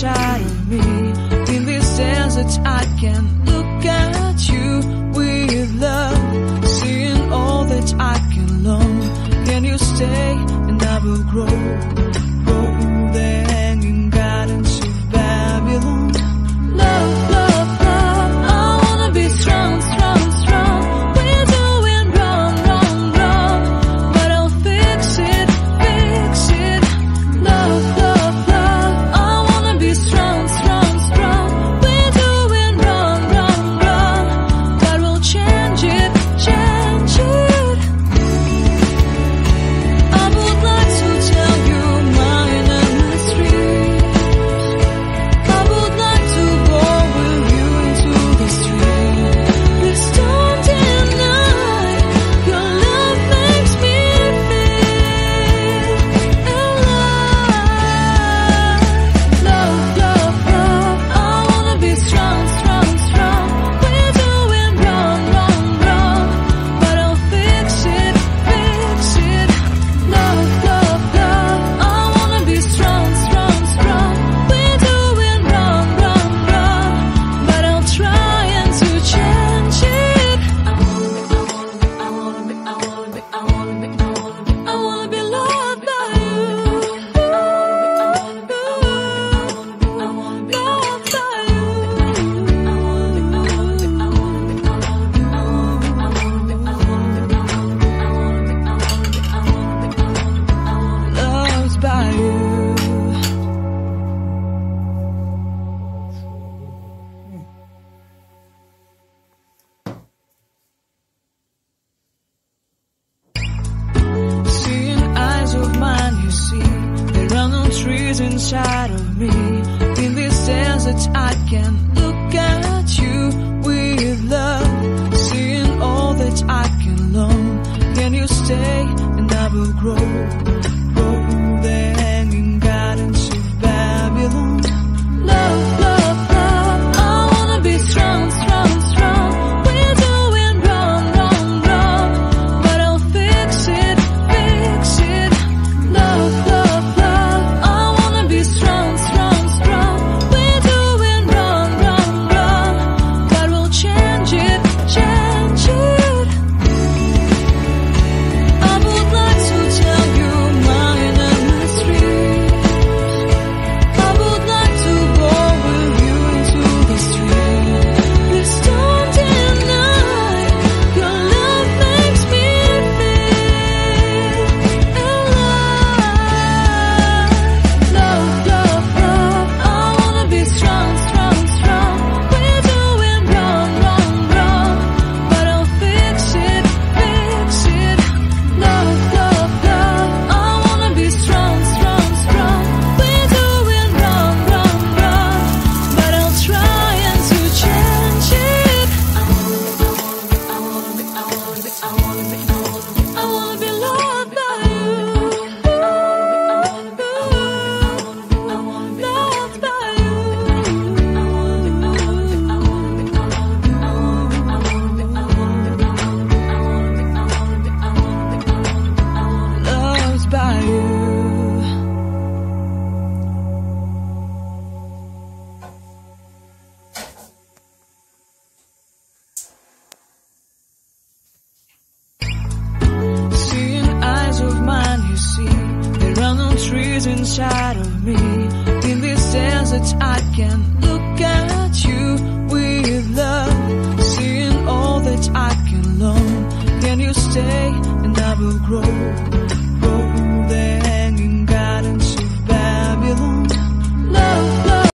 inside of me. In this desert I can look at you with love, seeing all that I can learn. Can you stay and I will grow the hanging gardens of Babylon. Love, love, love, I wanna be strong, strong, strong. We're doing wrong, wrong, wrong, but I'll fix it, fix it. Love, love, love, I wanna be strong, strong, strong. We're doing wrong, wrong, wrong, but we'll change it, change it. I would like to tell you my mysteries. I would like to go with you into the street. Please don't deny your love makes me feel alive. Love, love, love, I wanna be strong, strong, strong. We're doing wrong, wrong, wrong, but I'll fix it, fix it. Love, love, love, I wanna be strong, strong, strong. We're doing wrong, wrong, wrong, but I'll try and to change it. I wanna be loved by you. Loved by Loved by you. Seeing eyes of mine, you see, there are no trees inside of me. In this desert I can look at you with love, seeing all that I can learn. Can you stay and I will grow the hanging gardens of Babylon. Love, love, love, I wanna be strong, strong, strong. We're doing wrong, wrong, wrong, but I'll fix it, fix it. Love, love, love, I wanna be strong, strong, strong. We're doing wrong, wrong, wrong, but we'll change it, change it. I would like to tell you my mysteries. I would like to go with you into the street. Please don't deny your love makes me feel alive. Love, love, love, I wanna be strong, strong, strong. We're doing wrong, wrong, wrong, but I'll fix it, fix it. Love, love, love, I wanna be strong, strong, strong. We're doing wrong, wrong, wrong, but I'll try and to change it. I wanna be loved by you. Loved by you. Loved by you. Seeing eyes of mine, you see, there are no trees inside of me. In this desert I can look at you with love, seeing all that I can learn. Can you stay and I will grow